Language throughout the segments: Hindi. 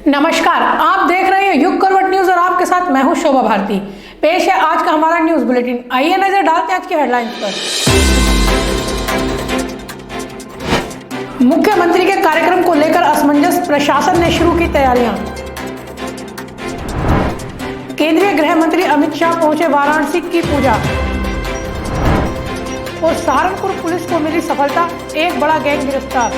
नमस्कार, आप देख रहे हैं युग करवट न्यूज और आपके साथ मैं हूं शोभा भारती। पेश है आज का हमारा न्यूज बुलेटिन। आइए नजर डालते हैं आज की हेडलाइंस पर। मुख्यमंत्री के कार्यक्रम को लेकर असमंजस, प्रशासन ने शुरू की तैयारियां। केंद्रीय गृह मंत्री अमित शाह पहुंचे वाराणसी की पूजा। और सहारनपुर पुलिस को मिली सफलता, एक बड़ा गैंग गिरफ्तार।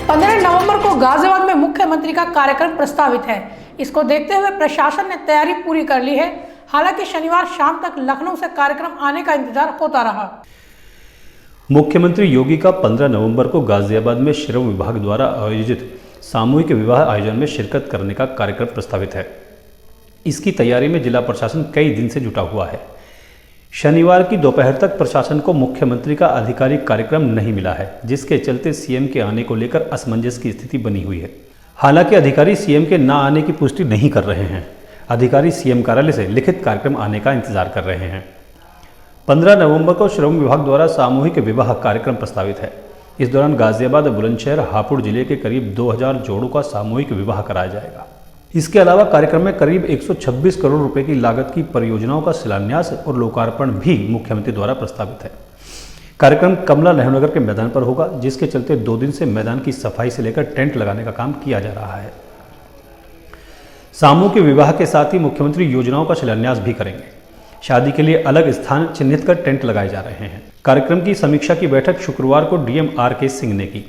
15 नवंबर को गाजियाबाद में मुख्यमंत्री का कार्यक्रम प्रस्तावित है। इसको देखते हुए प्रशासन ने तैयारी पूरी कर ली है। हालांकि शनिवार शाम तक लखनऊ से कार्यक्रम आने का इंतजार होता रहा। मुख्यमंत्री योगी का 15 नवंबर को गाजियाबाद में श्रम विभाग द्वारा आयोजित सामूहिक विवाह आयोजन में शिरकत करने का कार्यक्रम प्रस्तावित है। इसकी तैयारी में जिला प्रशासन कई दिन से जुटा हुआ है। शनिवार की दोपहर तक प्रशासन को मुख्यमंत्री का आधिकारिक कार्यक्रम नहीं मिला है, जिसके चलते सीएम के आने को लेकर असमंजस की स्थिति बनी हुई है। हालांकि अधिकारी सीएम के न आने की पुष्टि नहीं कर रहे हैं। अधिकारी सीएम कार्यालय से लिखित कार्यक्रम आने का इंतजार कर रहे हैं। 15 नवंबर को श्रम विभाग द्वारा सामूहिक विवाह कार्यक्रम प्रस्तावित है। इस दौरान गाजियाबाद, बुलंदशहर, हापुड़ जिले के करीब 2000 जोड़ों का सामूहिक विवाह कराया जाएगा। इसके अलावा कार्यक्रम में करीब 126 करोड़ रुपए की लागत की परियोजनाओं का शिलान्यास और लोकार्पण भी मुख्यमंत्री द्वारा प्रस्तावित है। कार्यक्रम कमला नेहरू नगर के मैदान पर होगा, जिसके चलते 2 दिन से मैदान की सफाई से लेकर टेंट लगाने का काम किया जा रहा है। सामूहिक विवाह के साथ ही मुख्यमंत्री योजनाओं का शिलान्यास भी करेंगे। शादी के लिए अलग स्थान चिन्हित कर टेंट लगाए जा रहे हैं। कार्यक्रम की समीक्षा की बैठक शुक्रवार को डीएम आर.के. सिंह ने की।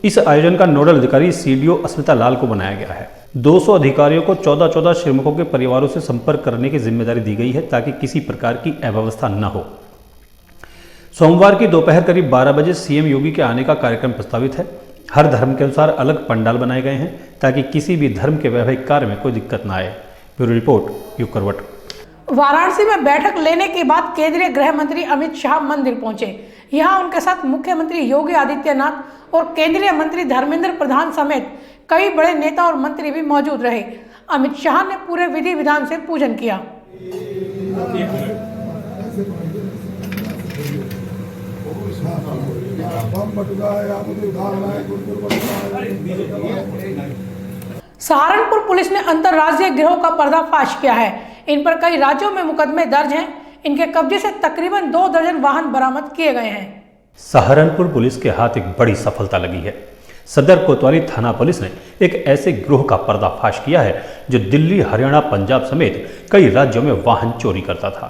इस आयोजन का नोडल अधिकारी सीडीओ अस्मिता लाल को बनाया गया है। 200 अधिकारियों को 14 श्रमिकों के परिवारों से संपर्क करने की जिम्मेदारी दी गई है, ताकि किसी प्रकार की अव्यवस्था न हो। सोमवार की दोपहर करीब 12 बजे सीएम योगी के आने का कार्यक्रम प्रस्तावित है। हर धर्म के अनुसार अलग पंडाल बनाए गए हैं, ताकि किसी भी धर्म के वैवाहिक कार्य में कोई दिक्कत न आए। ब्यूरो रिपोर्ट, युग करवट। वाराणसी में बैठक लेने के बाद केंद्रीय गृह मंत्री अमित शाह मंदिर पहुंचे। यहां उनके साथ मुख्यमंत्री योगी आदित्यनाथ और केंद्रीय मंत्री धर्मेंद्र प्रधान समेत कई बड़े नेता और मंत्री भी मौजूद रहे। अमित शाह ने पूरे विधि विधान से पूजन किया। सहारनपुर पुलिस ने अंतर्राज्यीय गिरोह का पर्दाफाश किया है। इन पर कई राज्यों में मुकदमे दर्ज हैं। इनके कब्जे से तकरीबन 2 दर्जन वाहन बरामद किए गए हैं। सहारनपुर पुलिस के हाथ एक बड़ी सफलता लगी है। सदर कोतवाली थाना पुलिस ने एक ऐसे गिरोह का पर्दाफाश किया है जो दिल्ली, हरियाणा, पंजाब समेत कई राज्यों में वाहन चोरी करता था।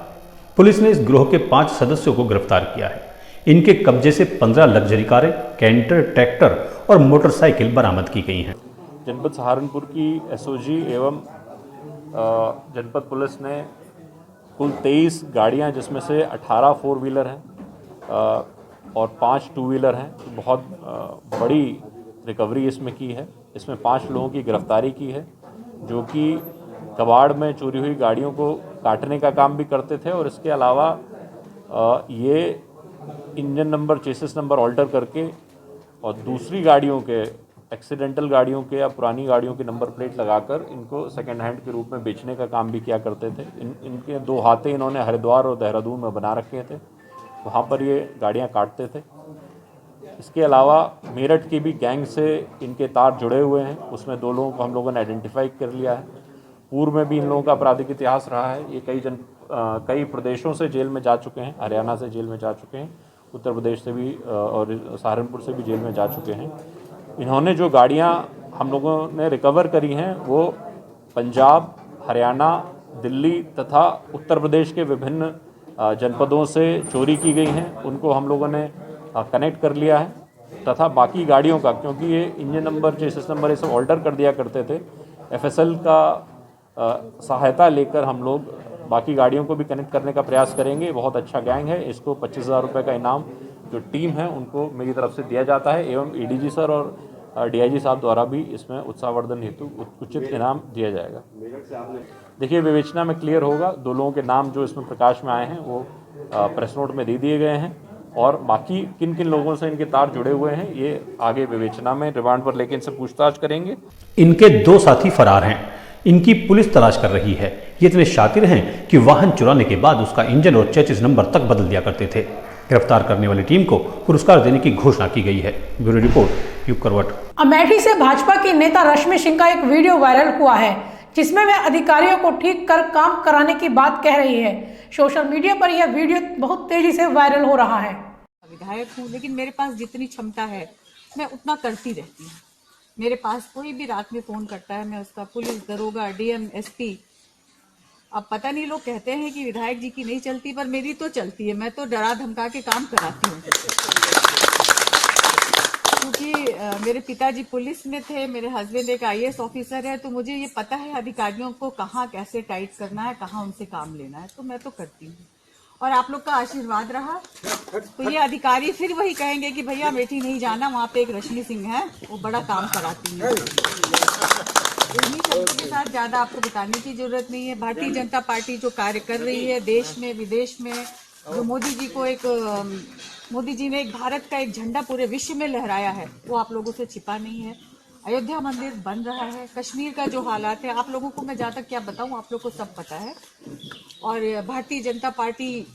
पुलिस ने इस गिरोह के 5 सदस्यों को गिरफ्तार किया है। इनके कब्जे से 15 लग्जरी कारें, कैंटर, ट्रैक्टर और मोटरसाइकिल बरामद की गई हैं। जनपद सहारनपुर की एसओजी एवं जनपद पुलिस ने कुल 23 गाड़ियां, जिसमें से 18 4 व्हीलर हैं और 5 2 व्हीलर हैं, बहुत बड़ी रिकवरी इसमें की है। इसमें 5 लोगों की गिरफ्तारी की है, जो कि कबाड़ में चोरी हुई गाड़ियों को काटने का काम भी करते थे। और इसके अलावा ये engine number, chassis number alter करके और दूसरी गाड़ियों के, एक्सीडेंटल गाड़ियों के या पुरानी गाड़ियों के नंबर प्लेट लगाकर इनको सेकेंड हैंड के रूप में बेचने का काम भी किया करते थे। इनके 2 हाथे इन्होंने हरिद्वार और देहरादून में बना रखे थे, वहाँ पर ये गाड़ियाँ काटते थे। इसके अलावा मेरठ की भी गैंग से इनके तार जुड़े हुए हैं। उसमें 2 लोगों को हम लोगों ने आइडेंटिफाई कर लिया है। पूर्व में भी इन लोगों का आपराधिक इतिहास रहा है। ये कई प्रदेशों से जेल में जा चुके हैं। हरियाणा से जेल में जा चुके हैं, उत्तर प्रदेश से भी और सहारनपुर से भी जेल में जा चुके हैं। इन्होंने जो गाड़ियाँ हम लोगों ने रिकवर करी हैं, वो पंजाब, हरियाणा, दिल्ली तथा उत्तर प्रदेश के विभिन्न जनपदों से चोरी की गई हैं। उनको हम लोगों ने कनेक्ट कर लिया है तथा बाकी गाड़ियों का, क्योंकि ये इंजन नंबर, चेसिस नंबर ये सब ऑल्टर कर दिया करते थे, एफएसएल का सहायता लेकर हम लोग बाकी गाड़ियों को भी कनेक्ट करने का प्रयास करेंगे। बहुत अच्छा गैंग है। इसको 25,000 रुपये का इनाम जो टीम है उनको मेरी तरफ से दिया जाता है, एवं एडीजी सर और डीआईजी साहब द्वारा भी इसमें उत्साहवर्धन हेतु उचित इनाम दिया जाएगा। देखिए, विवेचना में क्लियर होगा। 2 लोगों के नाम जो इसमें प्रकाश में आए हैं वो प्रेस नोट में दे दिए गए हैं, और बाकी किन किन लोगों से इनके तार जुड़े हुए हैं ये आगे विवेचना में रिमांड पर लेकर इनसे पूछताछ करेंगे। इनके 2 साथी फरार हैं। इनकी पुलिस तलाश कर रही है। ये इतने शातिर हैं कि वाहन चुराने के बाद उसका इंजन और चेसिस नंबर तक बदल दिया करते थे। गिरफ्तार करने वाली टीम को पुरस्कार देने की घोषणा की गई है। ब्यूरो रिपोर्ट, युग करवट। अमेठी से भाजपा की नेता रश्मि सिंह का एक वीडियो वायरल हुआ है, जिसमें वह अधिकारियों को ठीक कर काम कराने की बात कह रही है। सोशल मीडिया पर यह वीडियो बहुत तेजी से वायरल हो रहा है। विधायक हूँ, लेकिन मेरे पास जितनी क्षमता है मैं उतना करती रहती हूँ। मेरे पास कोई भी रात में फोन करता है, मैं उसका पुलिस, दरोगा, डीएम, एसपी, अब पता नहीं, लोग कहते हैं कि विधायक जी की नहीं चलती, पर मेरी तो चलती है। मैं तो डरा धमका के काम कराती हूँ, क्योंकि मेरे पिताजी पुलिस में थे, मेरे हस्बैंड एक IAS ऑफिसर है, तो मुझे ये पता है अधिकारियों को कहाँ कैसे टाइट करना है, कहाँ उनसे काम लेना है, तो मैं तो करती हूँ। और आप लोग का आशीर्वाद रहा तो ये अधिकारी फिर वही कहेंगे कि भैया अमेठी नहीं जाना, वहाँ पे एक रश्मि सिंह है, वो बड़ा काम कराती है। इन्हीं शब्दों के साथ ज्यादा आपको बताने की जरूरत नहीं है। भारतीय जनता पार्टी जो कार्य कर रही है देश में विदेश में, जो मोदी जी ने एक भारत का एक झंडा पूरे विश्व में लहराया है, वो आप लोगों से छिपा नहीं है। अयोध्या मंदिर बन रहा है, कश्मीर का जो हालात है, आप लोगों को मैं ज्यादा क्या बताऊं, आप लोग को सब पता है। और भारतीय जनता पार्टी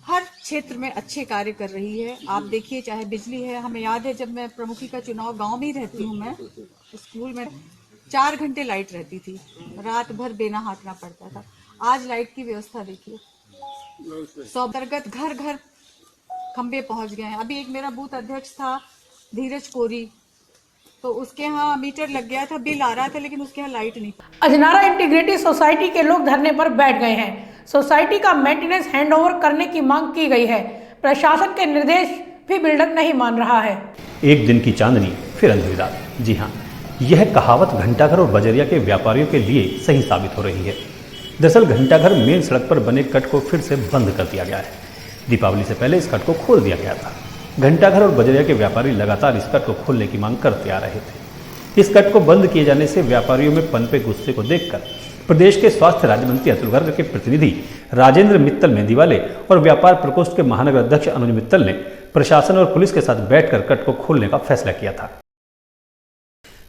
हर क्षेत्र में अच्छे कार्य कर रही है। आप देखिए, चाहे बिजली है, हमें याद है जब मैं प्रमुखी का चुनाव, गांव में ही रहती हूँ मैं, स्कूल में 4 घंटे लाइट रहती थी, रात भर बेना हाथना पड़ता था। आज लाइट की व्यवस्था देखिए, अंतर्गत घर घर खंबे पहुंच गए हैं। अभी एक मेरा बूथ अध्यक्ष था धीरज कोरी, तो उसके यहाँ मीटर लग गया था, बिल आ रहा था, लेकिन उसके यहाँ लाइट नहीं। अजनारा इंटीग्रिटी सोसाइटी के लोग धरने पर बैठ गए हैं। सोसाइटी का मेंटेनेंस हैंडओवर करने की मांग की गई है। प्रशासन के निर्देश भी बिल्डर नहीं मान रहा है। एक दिन की चांदनी फिर अंधेरी रात। जी हाँ, यह कहावत घंटाघर और बजरिया के व्यापारियों के लिए सही साबित हो रही है। दरअसल घंटाघर मेन सड़क पर बने कट को फिर से बंद कर दिया गया है। दीपावली से पहले इस कट को खोल दिया गया था। घंटाघर और बजरिया के व्यापारी लगातार इस कट को खोलने की मांग करते आ रहे थे। इस कट को बंद किए जाने से व्यापारियों में पनपे गुस्से को देखकर प्रदेश के स्वास्थ्य राज्य मंत्री अतुल गर्ग के प्रतिनिधि राजेंद्र मित्तल मेहंदीवाले और व्यापार प्रकोष्ठ के महानगर अध्यक्ष अनुज मित्तल ने प्रशासन और पुलिस के साथ बैठकर कट को खोलने का फैसला किया था।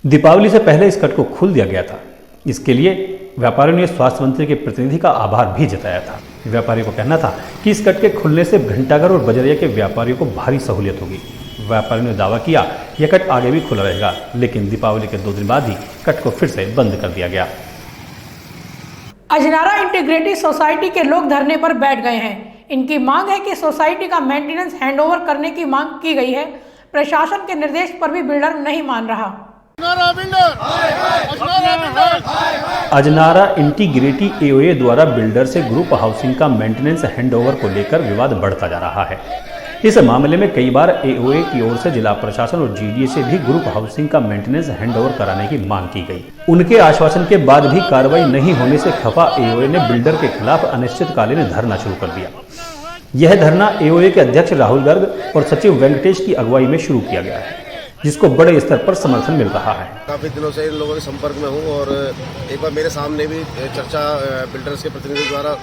दीपावली से पहले इस कट को खोल दिया गया था। इसके लिए व्यापारियों ने स्वास्थ्य मंत्री के प्रतिनिधि का आभार भी जताया था। व्यापारियों को कहना था कि इस कट के खुलने से घंटाघर और बजरिया के व्यापारियों को भारी सहूलियत होगी। व्यापारियों ने दावा किया यह कट आगे भी खुला रहेगा, लेकिन दीपावली के 2 दिन बाद ही कट को फिर से बंद कर दिया गया। अजनारा इंटीग्रिटी सोसाइटी के लोग धरने पर बैठ गए हैं। इनकी मांग है कि सोसाइटी का मेंटेनेंस हैंडओवर करने की मांग की गई है। प्रशासन के निर्देश पर भी बिल्डर नहीं मान रहा। अजनारा इंटीग्रिटी AOA द्वारा बिल्डर से ग्रुप हाउसिंग का मेंटेनेंस हैंडओवर को लेकर विवाद बढ़ता जा रहा है। इस मामले में कई बार AOA की ओर से जिला प्रशासन और GDA से भी ग्रुप हाउसिंग का मेंटेनेंस हैंडओवर कराने की मांग की गई। उनके आश्वासन के बाद भी कार्रवाई नहीं होने से खफा AOA ने बिल्डर के खिलाफ अनिश्चितकालीन धरना शुरू कर दिया। यह धरना AOA के अध्यक्ष राहुल गर्ग और सचिव वेंकटेश की अगुवाई में शुरू किया गया है, जिसको बड़े स्तर पर समर्थन मिल रहा है। काफ़ी दिनों से इन लोगों के संपर्क में हूँ और एक बार मेरे सामने भी चर्चा बिल्डर्स के प्रतिनिधि द्वारा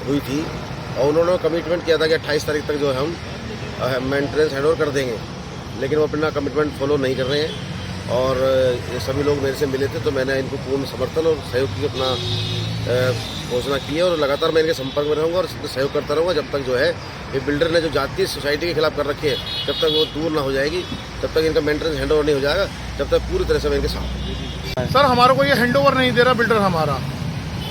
हुई थी और उन्होंने कमिटमेंट किया था कि 28 तारीख तक जो है हम मेंटेनेंस हैंडओवर कर देंगे, लेकिन वो अपना कमिटमेंट फॉलो नहीं कर रहे हैं। और ये सभी लोग मेरे से मिले थे, तो मैंने इनको पूर्ण समर्थन और सहयोग की अपना घोषणा की है और लगातार मैं इनके संपर्क में रहूँगा और सहयोग करता रहूँगा जब तक जो है ये बिल्डर ने जो जातीय सोसाइटी के खिलाफ कर रखी है, जब तक वो दूर ना हो जाएगी, तब तक इनका मेंटेनेंस हैंडओवर नहीं हो जाएगा, जब तक पूरी तरह से मैं इनके साथ। सर, हमारे को ये हैंडओवर नहीं दे रहा बिल्डर हमारा,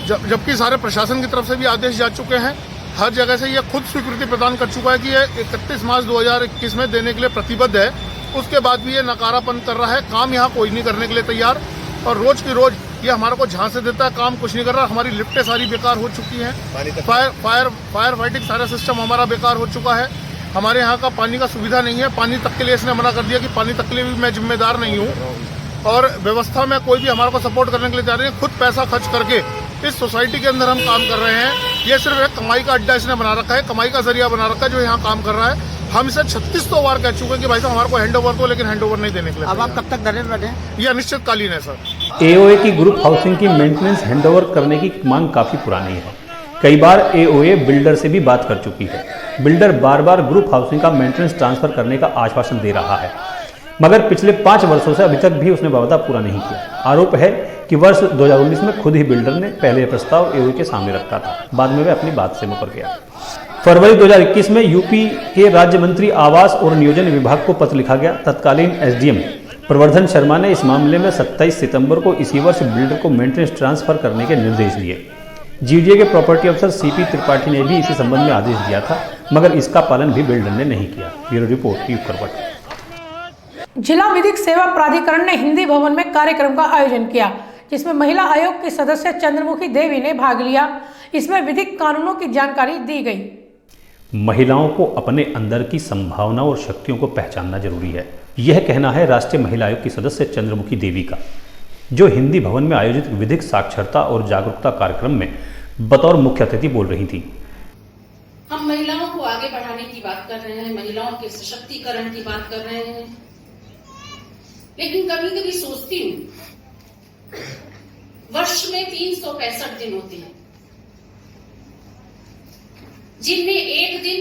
जबकि सारे प्रशासन की तरफ से भी आदेश जा चुके हैं। हर जगह से ये खुद स्वीकृति प्रदान कर चुका है कि ये 31 मार्च 2021 में देने के लिए प्रतिबद्ध है। उसके बाद भी ये नकारापन कर रहा है। काम यहाँ कोई नहीं करने के लिए तैयार और रोज की रोज ये हमारे को झांसे देता है, काम कुछ नहीं कर रहा। हमारी लिफ्टें सारी बेकार हो चुकी हैं, फायर फाइटिंग सारा सिस्टम हमारा बेकार हो चुका है। हमारे यहाँ का पानी का सुविधा नहीं है, पानी तक के लिए इसने मना कर दिया कि पानी तक के लिए भी मैं जिम्मेदार नहीं हूँ। और व्यवस्था में कोई भी हमारे को सपोर्ट करने के लिए तैयार नहीं है। खुद पैसा खर्च करके इस सोसाइटी के अंदर हम काम कर रहे हैं। ये सिर्फ एक कमाई का अड्डा इसने बना रखा है, कमाई का जरिया बना रखा है जो यहाँ काम कर रहा है। हम इसे 36 बार कह चुके हैं कि भाई साहब हमारे को हैंडओवर दो, लेकिन हैंडओवर नहीं देने के लिए। अब आप कब तक धरने बैठे? ये अनिश्चितकालीन है सर। AOA की ग्रुप हाउसिंग की मेंटेनेंस हैंडओवर करने की मांग काफी पुरानी है। कई बार AOA बिल्डर से भी बात कर चुकी है। बिल्डर बार बार ग्रुप हाउसिंग का मेंटेनेंस ट्रांसफर करने का आश्वासन दे रहा है, मगर पिछले 5 वर्षों से अभी तक भी उसने वादा पूरा नहीं किया। आरोप है कि वर्ष 2019 में खुद ही बिल्डर ने पहले प्रस्ताव AOA के सामने रखा था, बाद में वह अपनी बात से मुकर गया। फरवरी 2021 में यूपी के राज्य मंत्री आवास और नियोजन विभाग को पत्र लिखा गया। तत्कालीन एसडीएम प्रवर्धन शर्मा ने इस मामले में 27 सितंबर को इसी वर्ष बिल्डर को मेंटेनेंस ट्रांसफर करने के निर्देश दिए। जीडीए के प्रॉपर्टी अफसर सीपी त्रिपाठी ने भी इसी संबंध में आदेश दिया था, मगर इसका पालन भी बिल्डर ने नहीं किया। ब्यूरो रिपोर्ट यूप करवट। जिला विधिक सेवा प्राधिकरण ने हिंदी भवन में कार्यक्रम का आयोजन किया, जिसमें महिला आयोग की सदस्य चंद्रमुखी देवी ने भाग लिया। इसमें विधिक कानूनों की जानकारी दी गई। महिलाओं को अपने अंदर की संभावना और शक्तियों को पहचानना जरूरी है, यह कहना है राष्ट्रीय महिला आयोग की सदस्य चंद्रमुखी देवी का, जो हिंदी भवन में आयोजित विधिक साक्षरता और जागरूकता कार्यक्रम में बतौर मुख्य अतिथि बोल रही थी। हम महिलाओं को आगे बढ़ाने की बात कर रहे हैं, महिलाओं के सशक्तिकरण की बात कर रहे हैं, लेकिन कभी कभी सोचती हूँ वर्ष में 365 दिन होते हैं, जिनमें एक दिन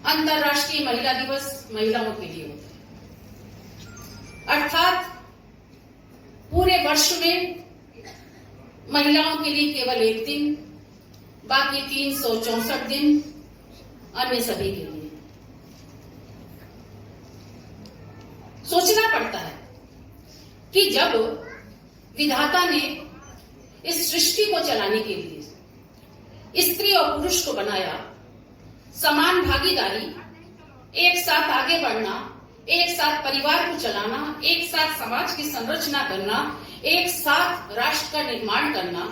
अंतर्राष्ट्रीय महिला दिवस महिलाओं के लिए होता है। अर्थात पूरे वर्ष में महिलाओं के लिए केवल एक दिन, बाकी 364 दिन अन्य सभी के लिए। सोचना पड़ता है कि जब विधाता ने इस सृष्टि को चलाने के लिए स्त्री और पुरुष को बनाया, समान भागीदारी, एक साथ आगे बढ़ना, एक साथ परिवार को चलाना, एक साथ समाज की संरचना करना, एक साथ राष्ट्र का निर्माण करना,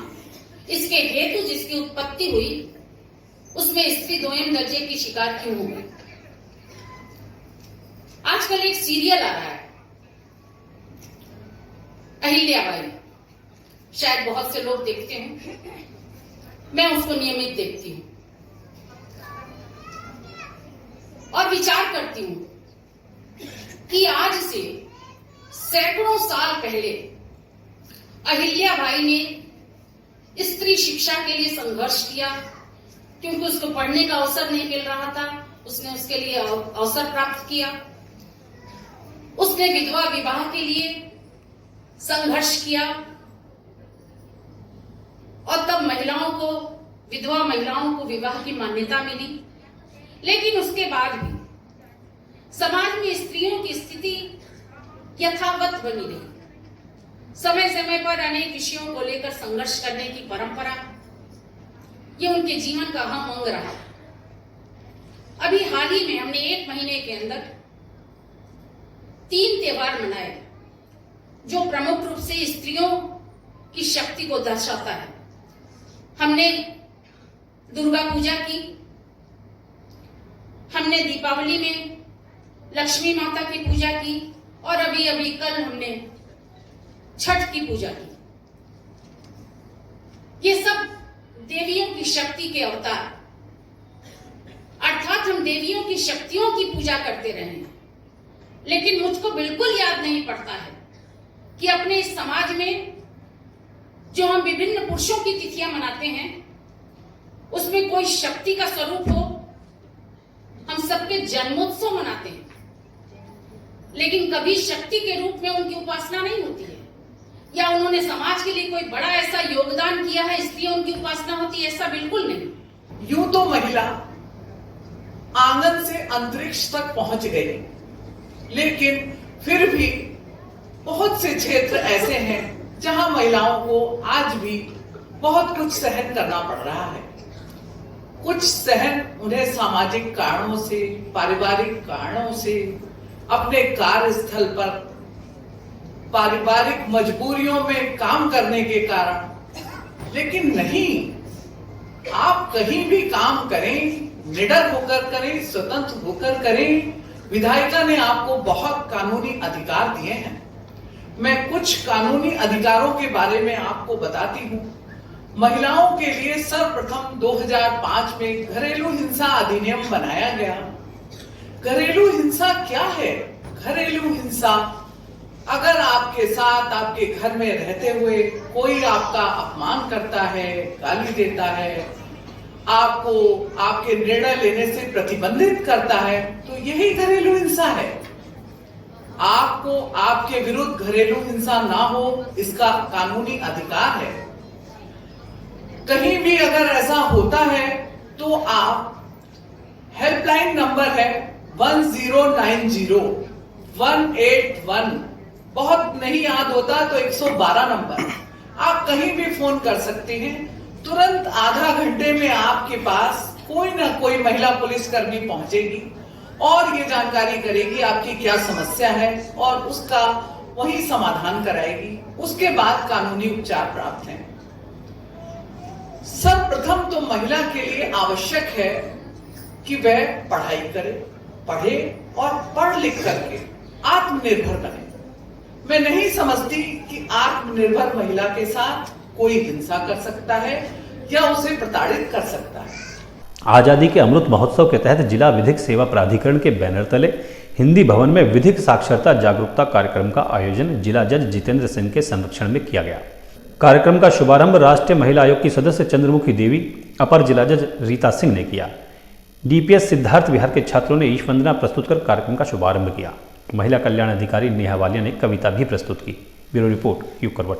इसके हेतु जिसकी उत्पत्ति हुई उसमें स्त्री दोयम दर्जे की शिकार क्यों हो गई? आजकल एक सीरियल आ रहा है अहिल्याबाई, शायद बहुत से लोग देखते हैं, मैं उसको नियमित देखती हूं और विचार करती हूं कि आज से सैकड़ों साल पहले अहिल्याबाई ने स्त्री शिक्षा के लिए संघर्ष किया, क्योंकि उसको पढ़ने का अवसर नहीं मिल रहा था, उसने उसके लिए अवसर प्राप्त किया। उसने विधवा विवाह के लिए संघर्ष किया और तब महिलाओं को, विधवा महिलाओं को विवाह की मान्यता मिली। लेकिन उसके बाद भी समाज में स्त्रियों की स्थिति यथावत बनी रही। समय समय पर अनेक विषयों को लेकर संघर्ष करने की परंपरा, ये उनके जीवन का अहम अंग रहा। अभी हाल ही में हमने 1 महीने के अंदर 3 त्योहार मनाए, जो प्रमुख रूप से स्त्रियों की शक्ति को दर्शाता है। हमने दुर्गा पूजा की, हमने दीपावली में लक्ष्मी माता की पूजा की और अभी अभी कल हमने छठ की पूजा की। ये सब देवियों की शक्ति के अवतार, अर्थात हम देवियों की शक्तियों की पूजा करते रहे हैं। लेकिन मुझको बिल्कुल याद नहीं पड़ता है कि अपने इस समाज में जो हम विभिन्न पुरुषों की तिथियां मनाते हैं, उसमें कोई शक्ति का स्वरूप हो। हम सबके जन्मोत्सव मनाते हैं, लेकिन कभी शक्ति के रूप में उनकी उपासना नहीं होती है, या उन्होंने समाज के लिए कोई बड़ा ऐसा योगदान किया है इसलिए उनकी उपासना होती है, ऐसा बिल्कुल नहीं। यूं तो महिला आंगन से अंतरिक्ष तक पहुंच गई, लेकिन फिर भी बहुत से क्षेत्र ऐसे हैं जहां महिलाओं को आज भी बहुत कुछ सहन करना पड़ रहा है। कुछ सहन उन्हें सामाजिक कारणों से, पारिवारिक कारणों से, अपने कार्यस्थल पर पारिवारिक मजबूरियों में काम करने के कारण। लेकिन नहीं, आप कहीं भी काम करें, निडर होकर करें, स्वतंत्र होकर करें। विधायिका ने आपको बहुत कानूनी अधिकार दिए हैं। मैं कुछ कानूनी अधिकारों के बारे में आपको बताती हूँ। महिलाओं के लिए सर्वप्रथम 2005 में घरेलू हिंसा अधिनियम बनाया गया। घरेलू हिंसा क्या है? घरेलू हिंसा, अगर आपके साथ आपके घर में रहते हुए कोई आपका अपमान करता है, गाली देता है, आपको आपके निर्णय लेने से प्रतिबंधित करता है, तो यही घरेलू हिंसा है। आपको आपके विरुद्ध घरेलू हिंसा ना हो, इसका कानूनी अधिकार है। कहीं भी अगर ऐसा होता है तो आप हेल्पलाइन नंबर है 1090 181, बहुत नहीं याद होता तो 112 नंबर, आप कहीं भी फोन कर सकते हैं। तुरंत आधा घंटे में आपके पास कोई ना कोई महिला पुलिसकर्मी पहुंचेगी और ये जानकारी करेगी आपकी क्या समस्या है और उसका वही समाधान कराएगी। उसके बाद कानूनी उपचार प्राप्त है। सर्वप्रथम तो महिला के लिए आवश्यक है कि वह पढ़ाई करे, पढ़े और पढ़ लिख करके आत्मनिर्भर बने। मैं नहीं समझती कि आत्मनिर्भर महिला के साथ कोई हिंसा कर सकता है या उसे प्रताड़ित कर सकता है। आज़ादी के अमृत महोत्सव के तहत जिला विधिक सेवा प्राधिकरण के बैनर तले हिंदी भवन में विधिक साक्षरता जागरूकता कार्यक्रम का आयोजन जिला जज जितेंद्र सिंह के संरक्षण में किया गया। कार्यक्रम का शुभारंभ राष्ट्रीय महिला आयोग की सदस्य चंद्रमुखी देवी, अपर जिला जज रीता सिंह ने किया। डीपीएस सिद्धार्थ विहार के छात्रों ने ईश वंदना प्रस्तुत कर कार्यक्रम का शुभारंभ किया। महिला कल्याण अधिकारी नेहा वालिया ने कविता भी प्रस्तुत की। ब्यूरो रिपोर्ट युग करवट।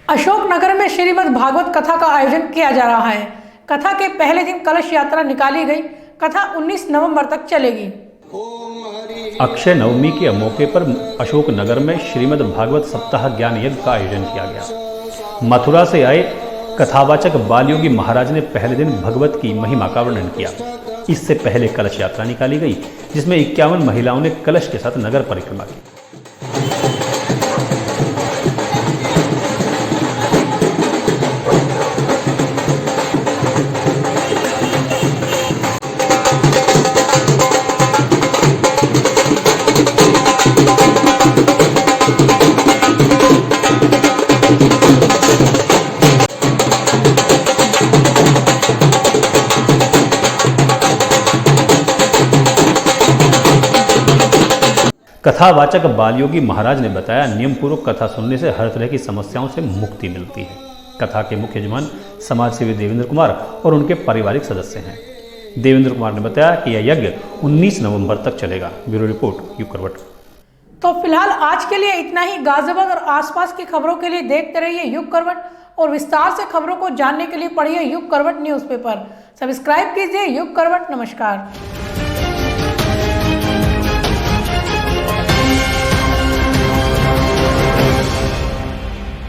अशोकनगर में श्रीमद् भागवत कथा का आयोजन किया जा रहा है। कथा के पहले दिन कलश यात्रा निकाली गई। कथा 19 नवंबर तक चलेगी। अक्षय नवमी के मौके पर अशोकनगर में श्रीमद् भागवत सप्ताह ज्ञान यज्ञ का आयोजन किया गया। मथुरा से आए कथावाचक बालयोगी महाराज ने पहले दिन भगवत की महिमा का वर्णन किया। इससे पहले कलश यात्रा निकाली गई, जिसमें 51 महिलाओं ने कलश के साथ नगर परिक्रमा की। कथावाचक बालयोगी महाराज ने बताया, नियम पूर्वक कथा सुनने से हर तरह की समस्याओं से मुक्ति मिलती है। कथा के मुख्य यजमान समाज सेवी देवेंद्र कुमार और उनके पारिवारिक सदस्य हैं। देवेंद्र कुमार ने बताया कि यह यज्ञ 19 नवंबर तक चलेगा। ब्यूरो रिपोर्ट युग करवट। तो फिलहाल आज के लिए इतना ही। गाजियाबाद और आसपास की खबरों के लिए देखते रहिए युग करवट और विस्तार से खबरों को जानने के लिए पढ़िए युग करवट न्यूज़पेपर। सब्सक्राइब कीजिए युग करवट। नमस्कार।